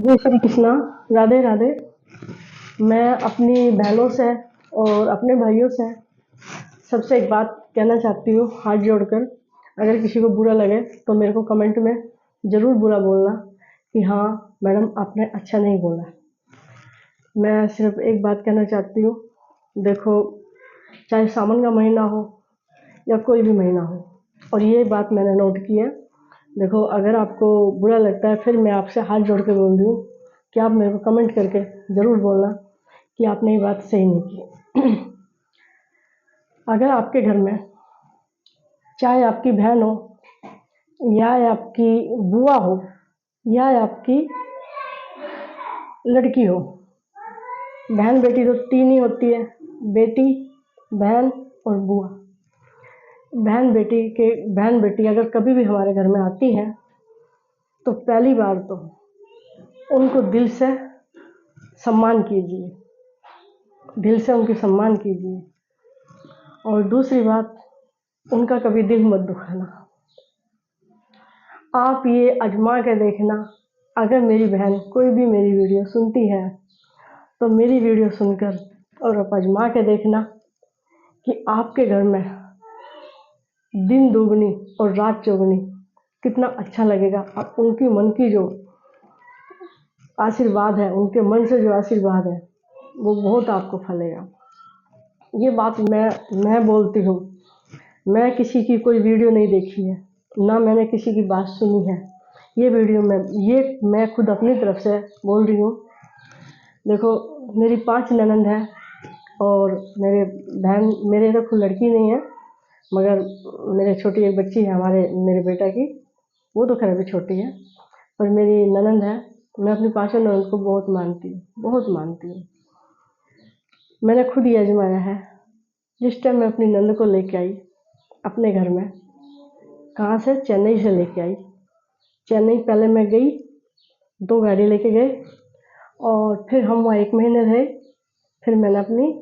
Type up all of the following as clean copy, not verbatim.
जय श्री कृष्णा। राधे राधे। मैं अपनी बहनों से और अपने भाइयों से सबसे एक बात कहना चाहती हूँ, हाथ जोड़कर। अगर किसी को बुरा लगे तो मेरे को कमेंट में ज़रूर बुरा बोलना कि हाँ मैडम आपने अच्छा नहीं बोला। मैं सिर्फ एक बात कहना चाहती हूँ, देखो चाहे सावन का महीना हो या कोई भी महीना हो, और ये बात मैंने नोट की है। देखो अगर आपको बुरा लगता है, फिर मैं आपसे हाथ जोड़ के बोल रही हूँ कि आप मेरे को कमेंट करके ज़रूर बोलना कि आपने ये बात सही नहीं की। अगर आपके घर में चाहे आपकी बहन हो या आपकी बुआ हो या आपकी लड़की हो, बहन बेटी तो तीन ही होती है, बेटी बहन और बुआ। बहन बेटी अगर कभी भी हमारे घर में आती हैं तो पहली बार तो उनको दिल से सम्मान कीजिए, दिल से उनकी सम्मान कीजिए। और दूसरी बात, उनका कभी दिल मत दुखाना। आप ये आजमा के देखना, अगर मेरी बहन कोई भी मेरी वीडियो सुनती है तो मेरी वीडियो सुनकर और आप आजमा के देखना कि आपके घर में दिन दोगुनी और रात चौगुनी कितना अच्छा लगेगा। अब उनकी मन की जो आशीर्वाद है, उनके मन से जो आशीर्वाद है, वो बहुत आपको फलेगा। ये बात मैं बोलती हूँ। मैं किसी की कोई वीडियो नहीं देखी है, ना मैंने किसी की बात सुनी है। ये वीडियो मैं खुद अपनी तरफ से बोल रही हूँ। देखो मेरी 5 ननंद हैं और मेरे तो कोई लड़की नहीं है, मगर मेरे छोटी एक बच्ची है मेरे बेटा की, वो तो खैर अभी छोटी है, पर मेरी ननंद है। मैं अपनी 5 ननंद को बहुत मानती हूँ, बहुत मानती हूँ। मैंने खुद ये आजमाया है। जिस टाइम मैं अपनी नंद को लेके आई अपने घर में, कहाँ से, चेन्नई से लेके आई। चेन्नई पहले मैं गई, 2 गाड़ी लेके गए और फिर हम वहाँ 1 महीने रहे। फिर मैंने अपनी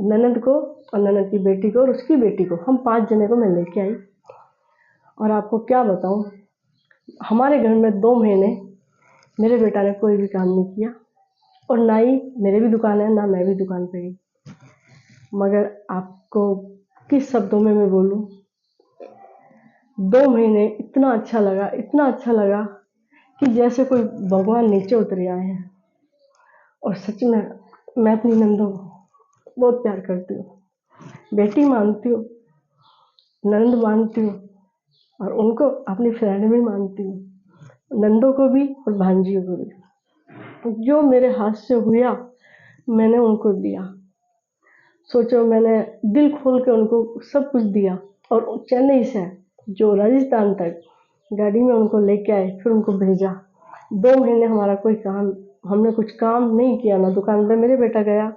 ननंद को और ननंद की बेटी को और उसकी बेटी को, हम 5 जने को मैं लेके आई। और आपको क्या बताऊँ, हमारे घर में 2 महीने मेरे बेटा ने कोई भी काम नहीं किया, और ना ही मेरे भी दुकान है, ना मैं भी दुकान पे गई। मगर आपको किस शब्दों में मैं बोलूँ, 2 महीने इतना अच्छा लगा कि जैसे कोई भगवान नीचे उतर आए हैं। और सच में मैं अपनी नंदों को बहुत प्यार करती हूँ, बेटी मानती हूँ, नंद मानती हूँ, और उनको अपनी फ्रेंड भी मानती हूँ, नंदों को भी और भांजियों को भी। जो मेरे हाथ से हुआ मैंने उनको दिया। सोचो, मैंने दिल खोल के उनको सब कुछ दिया। और चेन्नई से जो राजस्थान तक गाड़ी में उनको लेके आए, फिर उनको भेजा। 2 महीने हमने कुछ काम नहीं किया, ना दुकान पे मेरे बेटा गया,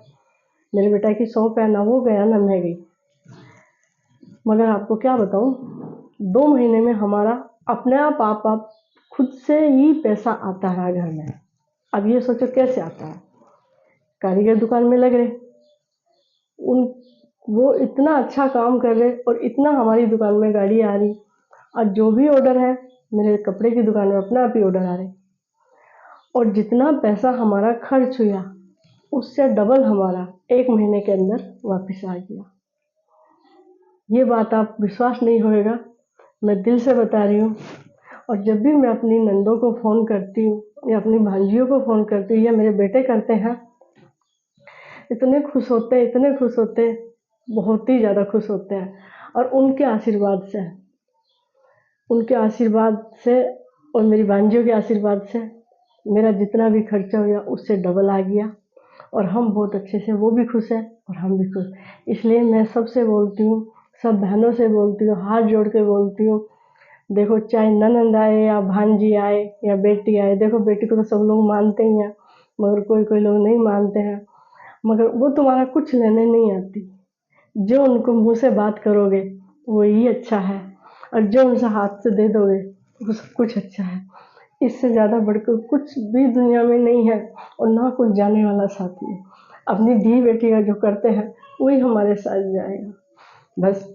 मेरे बेटा की शॉप है, ना वो गया ना मैं गई। मगर आपको क्या बताऊँ, 2 महीने में हमारा अपने आप खुद से ही पैसा आता है घर में। अब ये सोचो कैसे आता है। कारीगर दुकान में लग रहे, वो इतना अच्छा काम कर रहे और इतना हमारी दुकान में गाड़ी आ रही, और जो भी ऑर्डर है मेरे कपड़े की दुकान में अपने आप ही ऑर्डर आ रहे। और जितना पैसा हमारा खर्च हुआ उससे डबल हमारा 1 महीने के अंदर वापस आ गया। ये बात आप विश्वास नहीं होएगा, मैं दिल से बता रही हूँ। और जब भी मैं अपनी नंदों को फ़ोन करती हूँ या अपनी भांजियों को फ़ोन करती हूँ या मेरे बेटे करते हैं, इतने खुश होते हैं, बहुत ही ज़्यादा खुश होते हैं। और उनके आशीर्वाद से और मेरी भांजियों के आशीर्वाद से मेरा जितना भी खर्चा हुआ उससे डबल आ गया। और हम बहुत अच्छे से, वो भी खुश है और हम भी खुश। इसलिए मैं सबसे बोलती हूँ, सब बहनों से बोलती हूँ, हाथ जोड़ के बोलती हूँ। देखो चाहे ननंद आए या भांजी आए या बेटी आए, देखो बेटी को तो सब लोग मानते ही हैं, मगर कोई लोग नहीं मानते हैं। मगर वो तुम्हारा कुछ लेने नहीं आती। जो उनको मुँह से बात करोगे वही अच्छा है, और जो उनसे हाथ से दे दोगे वो सब कुछ अच्छा है। इससे ज़्यादा बढ़कर कुछ भी दुनिया में नहीं है, और ना कुछ जाने वाला साथी है। अपनी धी बेटी का जो करते हैं वही हमारे साथ जाएगा। बस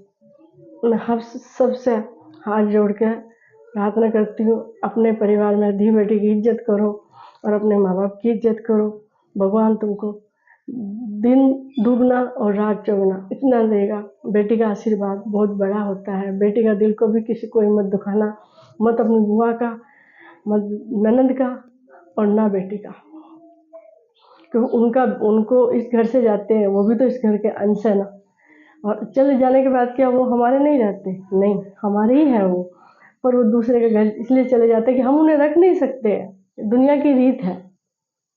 मैं हम सबसे हाथ जोड़ के प्रार्थना करती हूँ, अपने परिवार में धी बेटी की इज्जत करो और अपने माँ बाप की इज्जत करो। भगवान तुमको दिन दुगना और रात चौगुना इतना देगा। बेटी का आशीर्वाद बहुत बड़ा होता है। बेटी का दिल को भी किसी को मत दुखाना, मत अपनी बुआ का, मत ननद का, और ना बेटी का, क्योंकि उनको इस घर से जाते हैं, वो भी तो इस घर के अंश है ना। और चले जाने के बाद क्या वो हमारे नहीं रहते? नहीं, हमारे ही हैं वो, पर वो दूसरे के घर इसलिए चले जाते हैं कि हम उन्हें रख नहीं सकते। दुनिया की रीत है,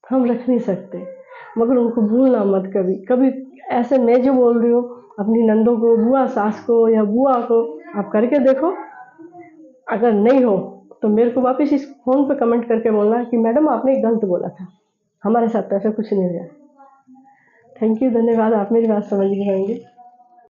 हम रख नहीं सकते। मगर उनको भूलना मत कभी कभी। ऐसे मैं जो बोल रही हूँ, अपनी नंदों को, बुआ सास को या बुआ को आप करके देखो। अगर नहीं हो तो मेरे को वापस इस फ़ोन पे कमेंट करके बोलना कि मैडम आपने गलत बोला था, हमारे साथ तो ऐसा कुछ नहीं हुआ। थैंक यू, धन्यवाद, आप मेरी बात समझ गए होंगे।